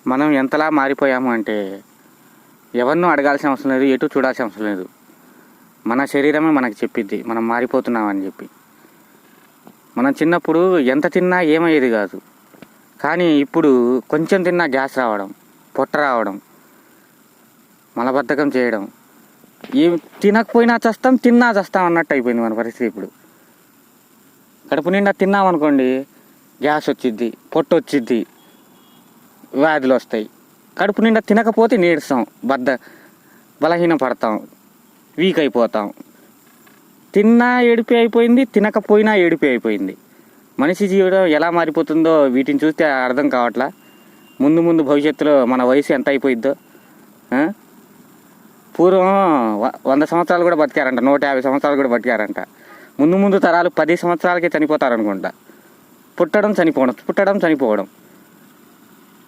మనం ఎంతలా మారిపోయాము అంటే ఎవరినూ అడగాల్సిన అవసరం లేదు, ఎటు చూడాల్సిన అవసరం లేదు. మన శరీరమే మనకు చెప్పిద్ది మనం మారిపోతున్నామని చెప్పి. మనం చిన్నప్పుడు ఎంత తిన్నా ఏమయ్యేది కాదు, కానీ ఇప్పుడు కొంచెం తిన్నా గ్యాస్ రావడం, పొట్ట రావడం, మలబద్ధకం చేయడం, ఏం తినకపోయినా చస్తాం, తిన్నా చస్తాం అన్నట్టు అయిపోయింది మన పరిస్థితి ఇప్పుడు. కడుపు నిండా తిన్నామనుకోండి గ్యాస్ వచ్చిద్ది, పొట్టు వచ్చిద్ది, వ్యాధులు వస్తాయి. కడుపు నిండా తినకపోతే నీరసం, బలహీన పడతాం, వీక్ అయిపోతాం. తిన్నా ఏడిపి అయిపోయింది, తినకపోయినా ఏడిపి అయిపోయింది. మనిషి జీవితం ఎలా మారిపోతుందో వీటిని చూస్తే అర్థం కావట్లా. ముందు ముందు భవిష్యత్తులో మన వయసు ఎంత అయిపోయిద్దో. పూర్వం 100 సంవత్సరాలు కూడా బతికారంట, 150 సంవత్సరాలు కూడా బతికారంట. ముందు ముందు తరాలు 10 సంవత్సరాలకే చనిపోతారనుకుంటా. పుట్టడం చనిపోవడం.